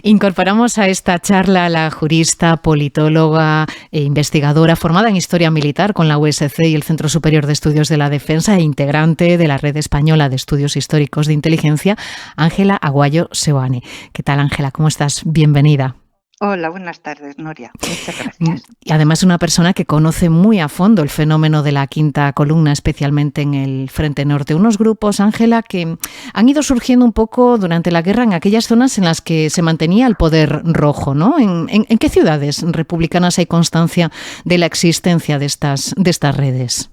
Incorporamos a esta charla a la jurista, politóloga e investigadora formada en Historia Militar con la USC y el Centro Superior de Estudios de la Defensa e integrante de la Red Española de Estudios Históricos de Inteligencia, Ángela Aguayo Seoane. ¿Qué tal, Ángela? ¿Cómo estás? Bienvenida. Hola, buenas tardes, Nuria. Muchas gracias. Y además una persona que conoce muy a fondo el fenómeno de la quinta columna, especialmente en el Frente Norte. Unos grupos, Ángela, que han ido surgiendo un poco durante la guerra en aquellas zonas en las que se mantenía el poder rojo, ¿no? ¿En qué ciudades republicanas hay constancia de la existencia de estas redes?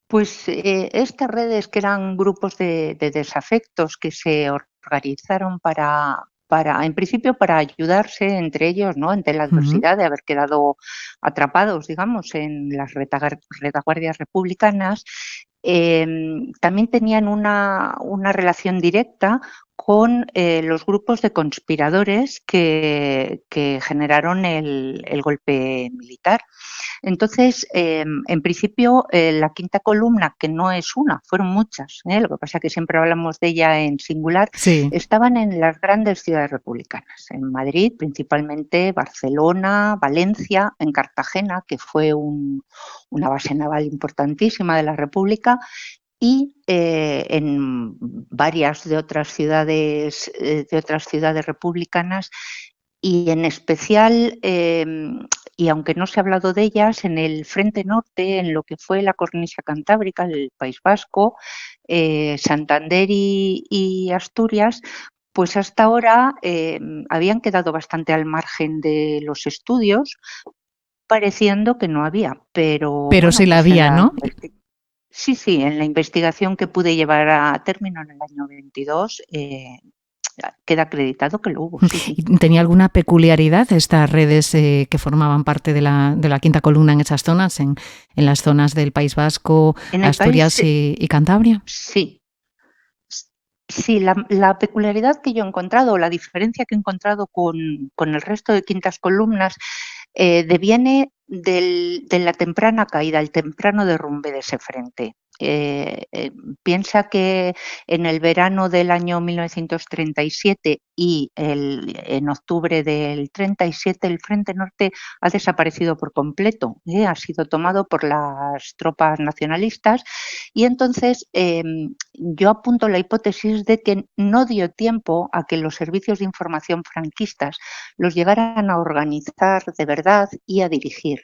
Pues estas redes, que eran grupos de desafectos que se organizaron en principio, para ayudarse entre ellos, ¿no? Ante la Uh-huh. adversidad de haber quedado atrapados, digamos, en las retaguardias republicanas. También tenían una relación directa con los grupos de conspiradores que generaron el golpe militar. Entonces, en principio, la quinta columna, que no es una, fueron muchas, lo que pasa es que siempre hablamos de ella en singular, Sí. estaban en las grandes ciudades republicanas, en Madrid principalmente, Barcelona, Valencia, en Cartagena, que fue una base naval importantísima de la República, y en varias de otras ciudades republicanas, y en especial, y aunque no se ha hablado de ellas, en el Frente Norte, en lo que fue la cornisa cantábrica, el País Vasco, Santander y Asturias, pues hasta ahora habían quedado bastante al margen de los estudios, pareciendo que no había, pero Pero bueno, sí la pues había, ¿no? sí, en la investigación que pude llevar a término en el año 22, queda acreditado que lo hubo, sí. ¿Y tenía alguna peculiaridad estas redes que formaban parte de la quinta columna en esas zonas, en las zonas del País Vasco, En el país, Asturias y Cantabria? sí. Sí, la peculiaridad que yo he encontrado, la diferencia que he encontrado con el resto de quintas columnas, deviene de la temprana caída, el temprano derrumbe de ese frente. Piensa que en el verano del año 1937 y en octubre del 37 el Frente Norte ha desaparecido por completo, ha sido tomado por las tropas nacionalistas, y entonces yo apunto la hipótesis de que no dio tiempo a que los servicios de información franquistas los llegaran a organizar de verdad y a dirigir.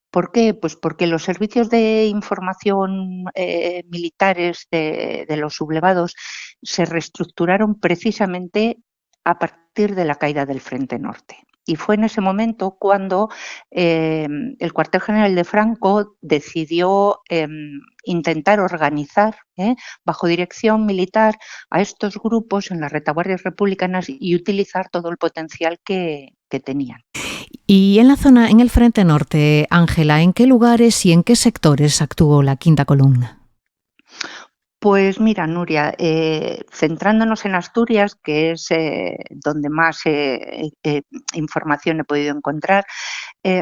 ¿Por qué? Pues porque los servicios de información militares de los sublevados se reestructuraron precisamente a partir de la caída del Frente Norte. Y fue en ese momento cuando el cuartel general de Franco decidió intentar organizar bajo dirección militar a estos grupos en las retaguardias republicanas y utilizar todo el potencial que tenían. Y en la zona, en el Frente Norte, Ángela, ¿en qué lugares y en qué sectores actuó la quinta columna? Pues mira, Nuria, centrándonos en Asturias, que es donde más información he podido encontrar,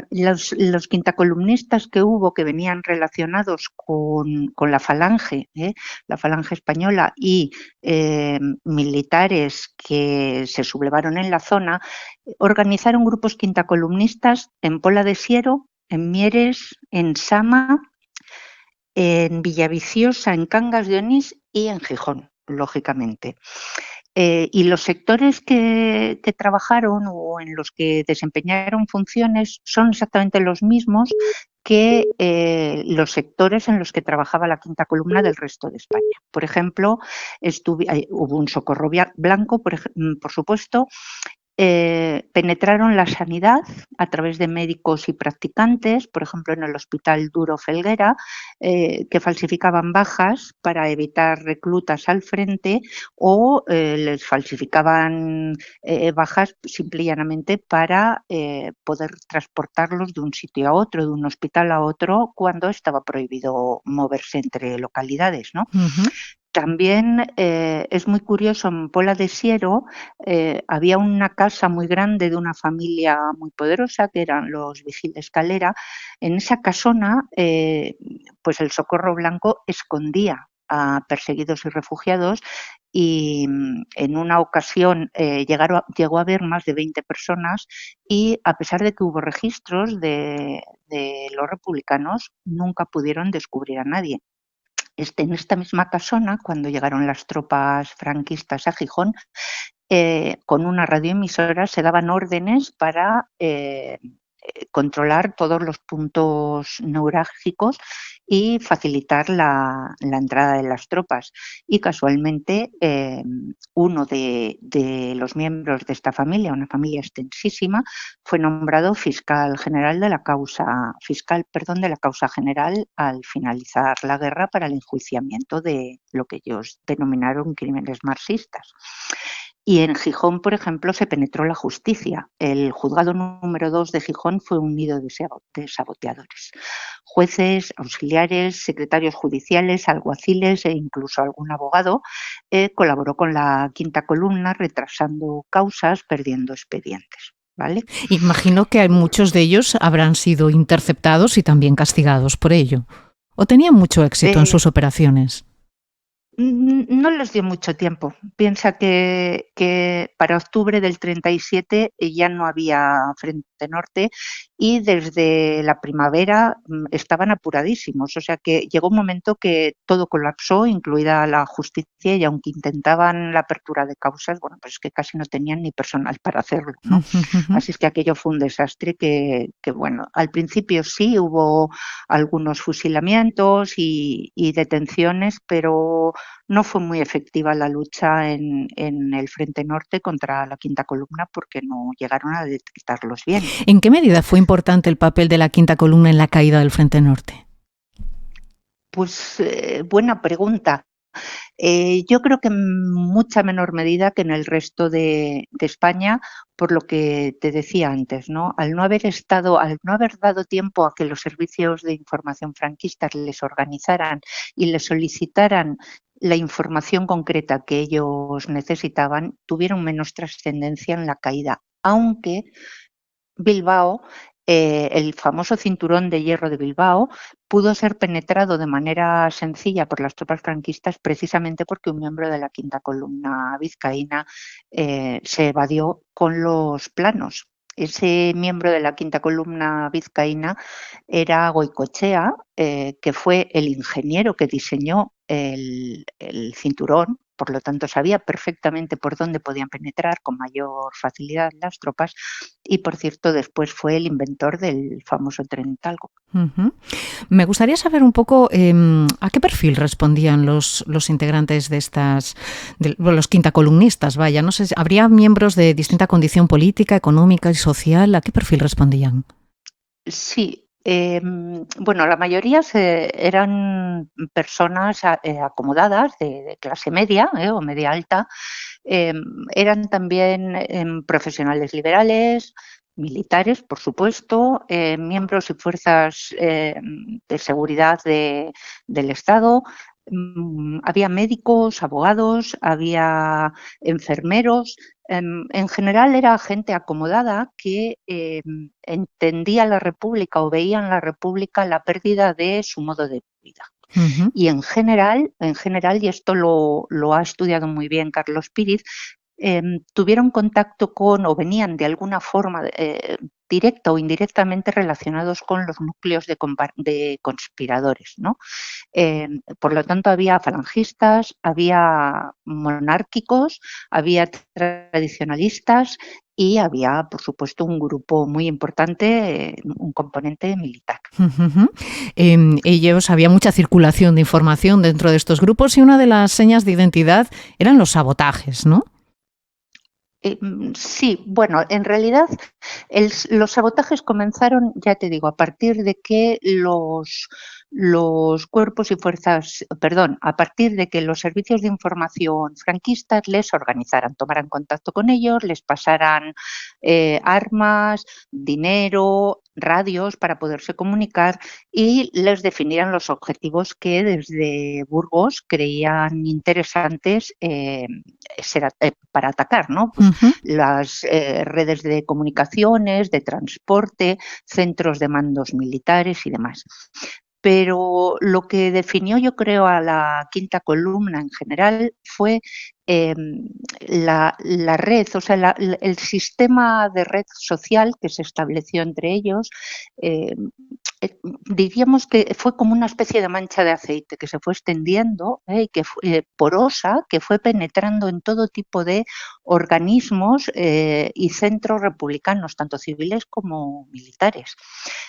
los quintacolumnistas que hubo, que venían relacionados con la Falange española, y militares que se sublevaron en la zona, organizaron grupos quintacolumnistas en Pola de Siero, en Mieres, en Sama, en Villaviciosa, en Cangas de Onís y en Gijón, lógicamente. Y los sectores que trabajaron o en los que desempeñaron funciones son exactamente los mismos que los sectores en los que trabajaba la quinta columna del resto de España. Por ejemplo, hubo un socorro blanco, por supuesto. Penetraron la sanidad a través de médicos y practicantes, por ejemplo en el Hospital Duro Felguera, que falsificaban bajas para evitar reclutas al frente, o les falsificaban bajas simple y llanamente para poder transportarlos de un sitio a otro, de un hospital a otro, cuando estaba prohibido moverse entre localidades, ¿no? Uh-huh. También es muy curioso, en Pola de Siero había una casa muy grande de una familia muy poderosa, que eran los Vigil de Escalera. En esa casona, pues el Socorro Blanco escondía a perseguidos y refugiados y en una ocasión llegó a haber más de 20 personas y a pesar de que hubo registros de los republicanos, nunca pudieron descubrir a nadie. En esta misma casona, cuando llegaron las tropas franquistas a Gijón, con una radioemisora se daban órdenes para controlar todos los puntos neurálgicos y facilitar la entrada de las tropas. Y casualmente uno de los miembros de esta familia, una familia extensísima, fue nombrado fiscal de la causa general al finalizar la guerra para el enjuiciamiento de lo que ellos denominaron crímenes marxistas. Y en Gijón, por ejemplo, se penetró la justicia. El juzgado número 2 de Gijón fue un nido de saboteadores. Jueces, auxiliares, secretarios judiciales, alguaciles e incluso algún abogado colaboró con la quinta columna, retrasando causas, perdiendo expedientes. ¿Vale? Imagino que muchos de ellos habrán sido interceptados y también castigados por ello. ¿O tenían mucho éxito en sus operaciones? No les dio mucho tiempo. Piensa que para octubre del 37 ya no había Frente Norte y desde la primavera estaban apuradísimos. O sea que llegó un momento que todo colapsó, incluida la justicia, y aunque intentaban la apertura de causas, bueno, pues es que casi no tenían ni personal para hacerlo, ¿no? Así es que aquello fue un desastre que bueno, al principio sí hubo algunos fusilamientos y detenciones, pero no fue muy efectiva la lucha en el Frente Norte contra la quinta columna porque no llegaron a detectarlos bien. ¿En qué medida fue importante el papel de la quinta columna en la caída del Frente Norte? Pues buena pregunta. Yo creo que en mucha menor medida que en el resto de España, por lo que te decía antes, ¿no? Al no haber dado tiempo a que los servicios de información franquistas les organizaran y les solicitaran la información concreta que ellos necesitaban, tuvieron menos trascendencia en la caída, aunque Bilbao, el famoso cinturón de hierro de Bilbao, pudo ser penetrado de manera sencilla por las tropas franquistas precisamente porque un miembro de la quinta columna vizcaína se evadió con los planos. Ese miembro de la quinta columna vizcaína era Goicoechea, que fue el ingeniero que diseñó el cinturón. Por lo tanto, sabía perfectamente por dónde podían penetrar con mayor facilidad las tropas y, por cierto, después fue el inventor del famoso tren Talgo. Me gustaría saber un poco a qué perfil respondían los integrantes de los quintacolumnistas, vaya, no sé, ¿habría miembros de distinta condición política, económica y social? ¿A qué perfil respondían? Sí. Bueno, la mayoría eran personas acomodadas de clase media o media alta. Eran también profesionales liberales, militares, por supuesto, miembros y fuerzas de seguridad del Estado. Había médicos, abogados, había enfermeros. En general era gente acomodada que entendía la República o veía en la República la pérdida de su modo de vida. Y en general, y esto lo ha estudiado muy bien Carlos Píriz, tuvieron contacto con o venían de alguna forma directa o indirectamente relacionados con los núcleos de conspiradores, ¿no? Por lo tanto, había falangistas, había monárquicos, había tradicionalistas y había, por supuesto, un grupo muy importante, un componente militar. Había mucha circulación de información dentro de estos grupos y una de las señas de identidad eran los sabotajes, ¿no? Sí, bueno, en realidad los sabotajes comenzaron, ya te digo, a partir de que los cuerpos y fuerzas, perdón, a partir de que los servicios de información franquistas les organizaran, tomaran contacto con ellos, les pasaran armas, dinero, radios para poderse comunicar y les definieran los objetivos que desde Burgos creían interesantes para atacar, ¿no? Pues las redes de comunicaciones, de transporte, centros de mandos militares y demás. pero lo que definió, yo creo, a la quinta columna en general fue la red, o sea, el sistema de red social que se estableció entre ellos. eh, Diríamos que fue como una especie de mancha de aceite que se fue extendiendo, y que fue porosa, que fue penetrando en todo tipo de organismos y centros republicanos, tanto civiles como militares.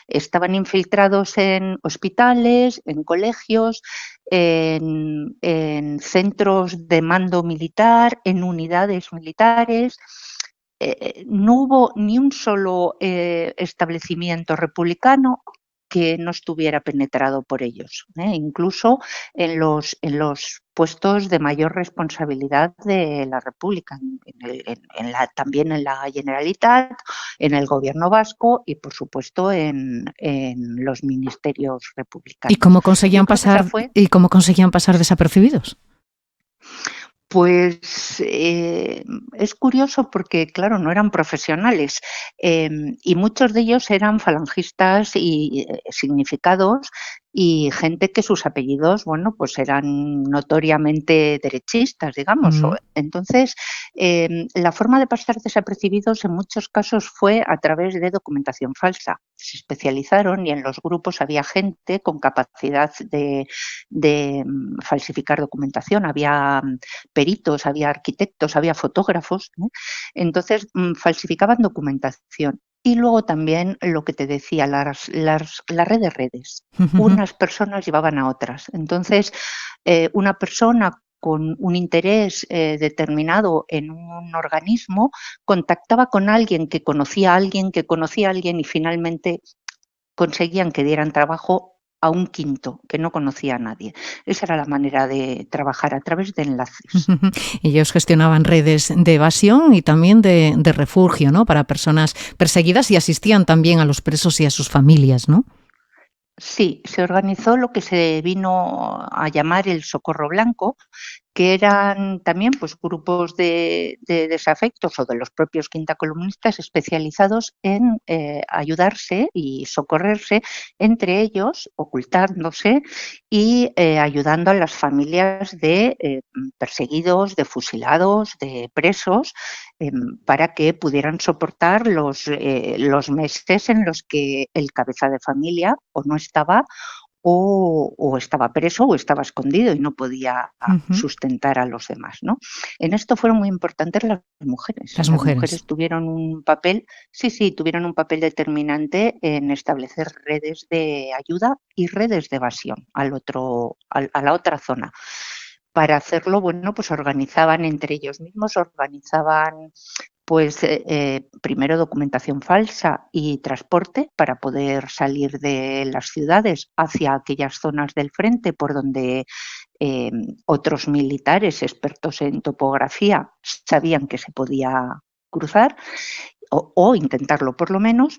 Estaban infiltrados en hospitales, en colegios, en centros de mando militar, en unidades militares. No hubo ni un solo establecimiento republicano que no estuviera penetrado por ellos, incluso en los puestos de mayor responsabilidad de la República, también en la Generalitat, en el gobierno vasco y, por supuesto, en los ministerios ¿Y republicanos. cómo Yo conseguían creo que esa pasar, fue y cómo conseguían pasar desapercibidos? Pues es curioso porque, claro, no eran profesionales y muchos de ellos eran falangistas y significados y gente que sus apellidos, bueno, pues eran notoriamente derechistas, digamos. Mm. Entonces, la forma de pasar desapercibidos en muchos casos fue a través de documentación falsa. Se especializaron y en los grupos había gente con capacidad de falsificar documentación. Había peritos, había arquitectos, había fotógrafos, ¿no? Entonces falsificaban documentación. Y luego también lo que te decía, la red de redes. Unas personas llevaban a otras. Entonces, una persona con un interés determinado en un organismo contactaba con alguien que conocía a alguien que conocía a alguien y finalmente conseguían que dieran trabajo a un quinto que no conocía a nadie. Esa era la manera de trabajar, a través de enlaces. Ellos gestionaban redes de evasión y también de refugio, ¿no?, para personas perseguidas, y asistían también a los presos y a sus familias, ¿no? Sí, se organizó lo que se vino a llamar el Socorro Blanco, que eran también, pues, grupos de desafectos o de los propios quintacolumnistas especializados en ayudarse y socorrerse entre ellos, ocultándose y ayudando a las familias de perseguidos, de fusilados, de presos, para que pudieran soportar los meses en los que el cabeza de familia o no estaba o estaba preso o estaba escondido y no podía Ujú. sustentar a los demás, ¿no? En esto fueron muy importantes las mujeres. Las Las mujeres. mujeres tuvieron un papel, sí, tuvieron un papel determinante en establecer redes de ayuda y redes de evasión a la otra zona. Para hacerlo, bueno, pues organizaban entre ellos mismos, organizaban pues primero documentación falsa y transporte para poder salir de las ciudades hacia aquellas zonas del frente por donde eh, otros militares expertos en topografía sabían que se podía cruzar o intentarlo por lo menos.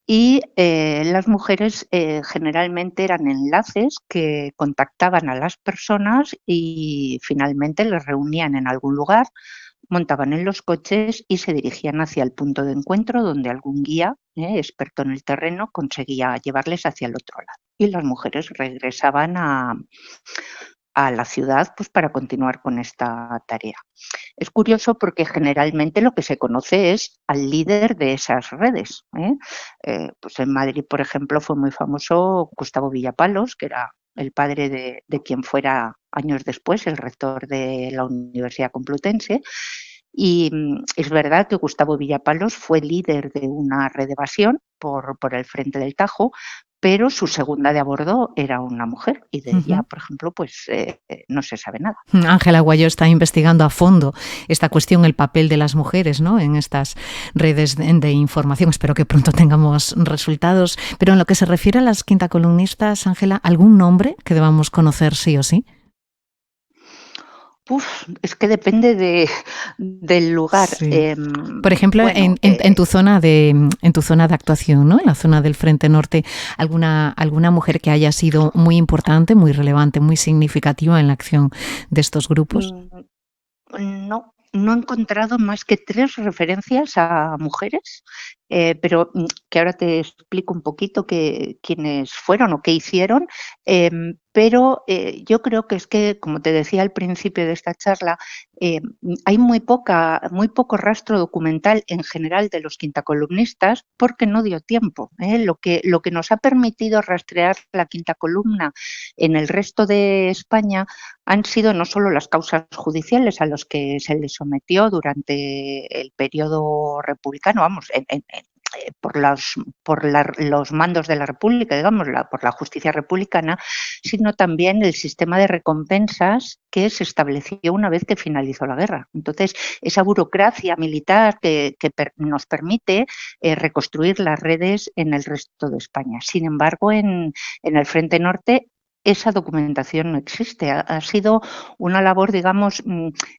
Y las mujeres generalmente eran enlaces que contactaban a las personas y finalmente les reunían en algún lugar, montaban en los coches y se dirigían hacia el punto de encuentro donde algún guía experto en el terreno conseguía llevarles hacia el otro lado. Y las mujeres regresaban a la ciudad, pues, para continuar con esta tarea. Es curioso porque generalmente lo que se conoce es al líder de esas redes. Pues en Madrid, por ejemplo, fue muy famoso Gustavo Villapalos, que era el padre de quien fuera años después el rector de la Universidad Complutense. Y es verdad que Gustavo Villapalos fue líder de una red de evasión por el frente del Tajo, pero su segunda de a bordo era una mujer y de ella, Ujú. por ejemplo, pues no se sabe nada. Ángela Guayó está investigando a fondo esta cuestión, el papel de las mujeres, ¿no?, en estas redes de información. Espero que pronto tengamos resultados. Pero en lo que se refiere a las quintacolumnistas, Ángela, ¿algún nombre que debamos conocer sí o sí? Es que depende del lugar. Sí. Por ejemplo, Bueno, en tu zona de actuación, ¿no?, en la zona del Frente Norte, alguna mujer que haya sido muy importante, muy relevante, muy significativa en la acción de estos grupos. mm, no he encontrado más que 3 referencias a mujeres pero que ahora te explico un poquito quiénes fueron o qué hicieron. Pero yo creo que es que, como te decía al principio de esta charla, hay muy poco rastro documental en general de los quintacolumnistas porque no dio tiempo. Lo que nos ha permitido rastrear la quinta columna en el resto de España han sido no solo las causas judiciales a los que se les sometió durante el periodo republicano, vamos, por los mandos de la República, digamos, por la justicia republicana, sino también el sistema de recompensas que se estableció una vez que finalizó la guerra. Entonces, esa burocracia militar que nos permite reconstruir las redes en el resto de España. Sin embargo, en el Frente Norte esa documentación no existe. Ha sido una labor, digamos,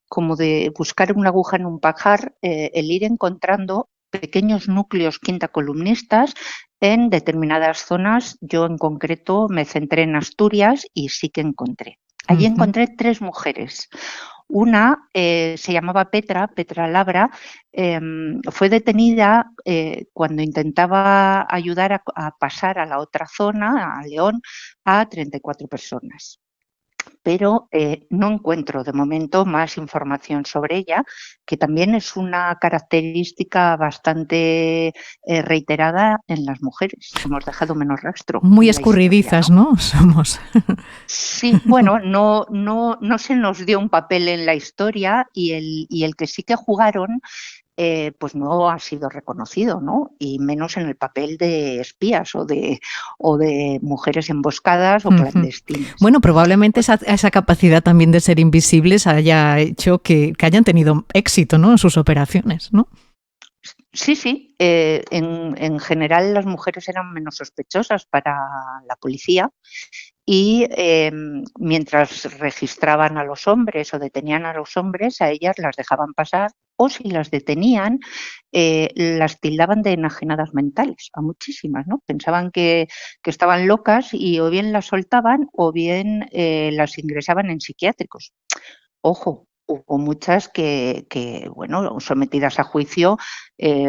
como de buscar una aguja en un pajar, el ir encontrando pequeños núcleos quintacolumnistas en determinadas zonas. Yo en concreto me centré en Asturias y sí que encontré. Allí encontré 3 mujeres. Una se llamaba Petra Labra, fue detenida cuando intentaba ayudar a pasar a la otra zona, a León, a 34 personas. Pero no encuentro de momento más información sobre ella, que también es una característica bastante reiterada en las mujeres. Hemos dejado menos rastro Muy de la historia, escurridizas, ¿no? ¿no? Somos. Sí, bueno, no se nos dio un papel en la historia y el que sí que jugaron, pues no ha sido reconocido, ¿no? Y menos en el papel de espías o de mujeres emboscadas o clandestinas. Bueno, probablemente esa capacidad también de ser invisibles haya hecho que hayan tenido éxito, ¿no? En sus operaciones, ¿no? Sí. En general las mujeres eran menos sospechosas para la policía y mientras registraban a los hombres o detenían a los hombres, a ellas las dejaban pasar o si las detenían, las tildaban de enajenadas mentales, a muchísimas, ¿no? Pensaban que estaban locas y o bien las soltaban o bien las ingresaban en psiquiátricos. Ojo, hubo muchas bueno, sometidas a juicio,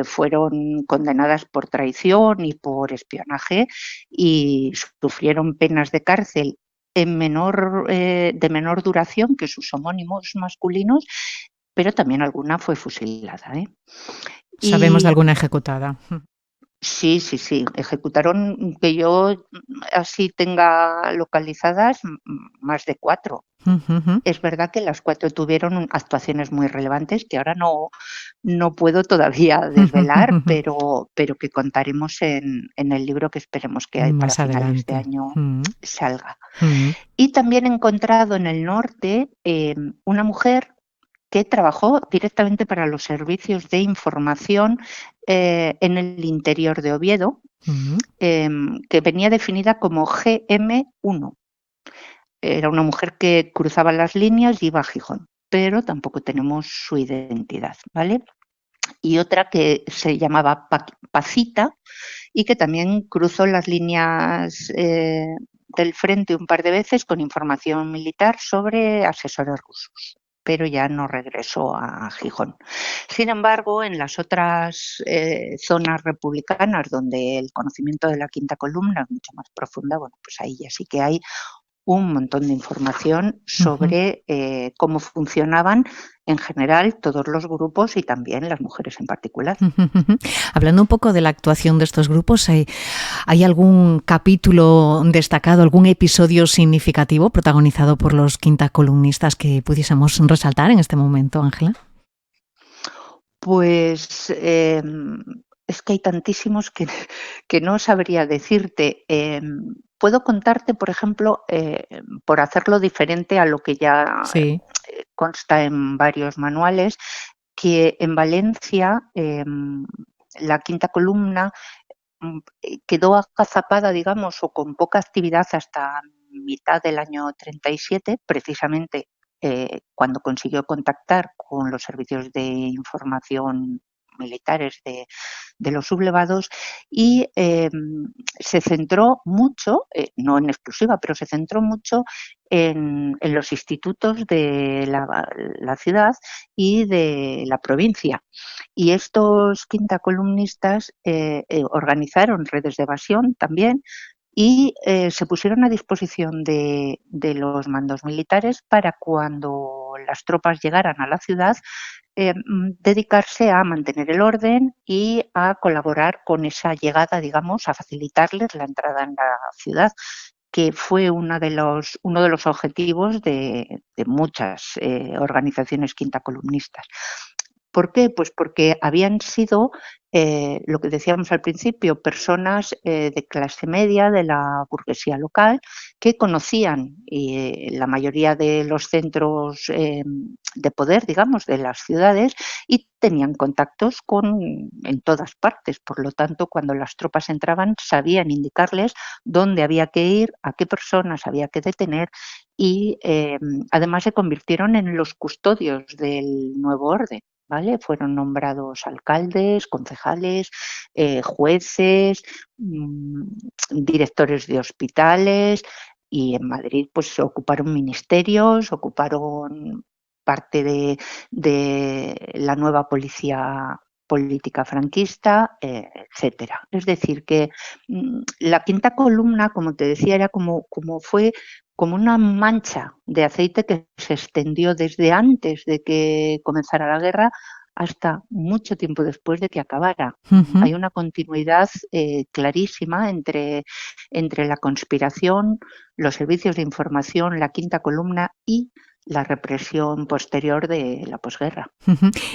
fueron condenadas por traición y por espionaje y sufrieron penas de cárcel de menor duración que sus homónimos masculinos, pero también alguna fue fusilada, ¿eh? Sabemos de Y alguna ejecutada. sí, ejecutaron, que yo así tenga localizadas, más de 4. Es verdad que las 4 tuvieron actuaciones muy relevantes que ahora no puedo todavía desvelar, pero que contaremos en el libro que esperemos que para Más finales de adelante. año Mm, salga. mm, Y también he encontrado en el norte una mujer que trabajó directamente para los servicios de información en el interior de Oviedo, mm. que venía definida como GM1. Era una mujer que cruzaba las líneas y iba a Gijón, pero tampoco tenemos su identidad, ¿vale? Y otra que se llamaba Pacita y que también cruzó las líneas del frente un par de veces con información militar sobre asesores rusos, pero ya no regresó a Gijón. Sin embargo, en las otras zonas republicanas donde el conocimiento de la quinta columna es mucho más profunda, bueno, pues ahí ya sí que hay un montón de información sobre cómo funcionaban en general todos los grupos y también las mujeres en particular. Hablando un poco de la actuación de estos grupos, ¿hay algún capítulo destacado, algún episodio significativo protagonizado por los quintacolumnistas que pudiésemos resaltar en este momento, Ángela? Pues es que hay tantísimos que no sabría decirte. Puedo contarte, por ejemplo, por hacerlo diferente a lo que ya Sí. consta en varios manuales, que en Valencia la quinta columna quedó agazapada, digamos, o con poca actividad hasta mitad del año 37, precisamente cuando consiguió contactar con los servicios de información militares los sublevados, y se centró mucho, no en exclusiva, pero se centró mucho en los institutos de la ciudad y de la provincia. Y estos quintacolumnistas organizaron redes de evasión también y se pusieron a disposición de los mandos militares para cuando las tropas llegaran a la ciudad dedicarse a mantener el orden y a colaborar con esa llegada, digamos, a facilitarles la entrada en la ciudad, que fue uno de los objetivos de muchas organizaciones quintacolumnistas. ¿Por qué? Pues porque habían sido, lo que decíamos al principio, personas de clase media, de la burguesía local, que conocían la mayoría de los centros de poder, digamos, de las ciudades, y tenían contactos en todas partes. Por lo tanto, cuando las tropas entraban, sabían indicarles dónde había que ir, a qué personas había que detener, y además se convirtieron en los custodios del nuevo orden. ¿Vale? Fueron nombrados alcaldes, concejales, jueces, directores de hospitales, y en Madrid pues ocuparon ministerios, ocuparon parte de la nueva policía política franquista, etcétera. Es decir, que la quinta columna, como te decía, era como una mancha de aceite que se extendió desde antes de que comenzara la guerra hasta mucho tiempo después de que acabara. Hay una continuidad clarísima entre la conspiración, los servicios de información, la quinta columna y la represión posterior de la posguerra.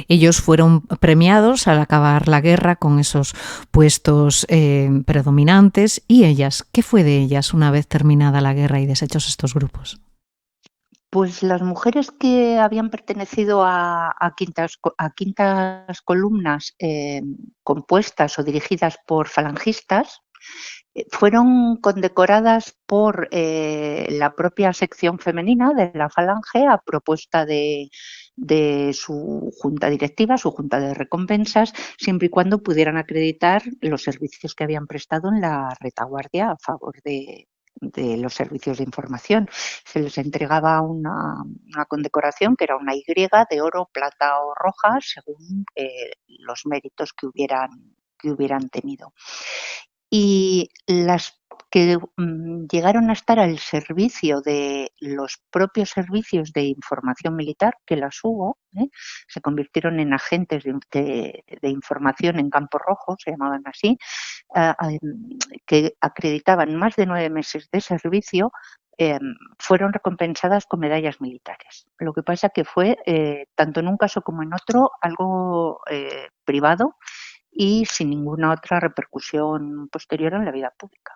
Ellos fueron premiados al acabar la guerra con esos puestos predominantes. ¿Y ellas? ¿Qué fue de ellas una vez terminada la guerra y deshechos estos grupos? Pues las mujeres que habían pertenecido a quintas columnas compuestas o dirigidas por falangistas, fueron condecoradas por la propia sección femenina de la Falange a propuesta de su junta directiva, su junta de recompensas, siempre y cuando pudieran acreditar los servicios que habían prestado en la retaguardia a favor de los servicios de información. Se les entregaba una condecoración que era una Y de oro, plata o roja, según los méritos que hubieran tenido. Y las que llegaron a estar al servicio de los propios servicios de información militar, que las hubo, se convirtieron en agentes de información en campo rojo, se llamaban así, que acreditaban más de 9 meses de servicio, fueron recompensadas con medallas militares. Lo que pasa que fue, tanto en un caso como en otro, algo privado y sin ninguna otra repercusión posterior en la vida pública.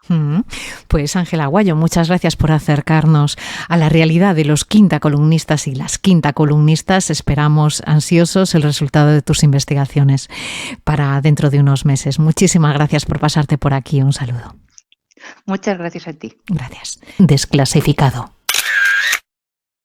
Pues Ángela Aguayo, muchas gracias por acercarnos a la realidad de los quintacolumnistas y las quintacolumnistas. Esperamos ansiosos el resultado de tus investigaciones para dentro de unos meses. Muchísimas gracias por pasarte por aquí. Un saludo. Muchas gracias a ti. Gracias. Desclasificado.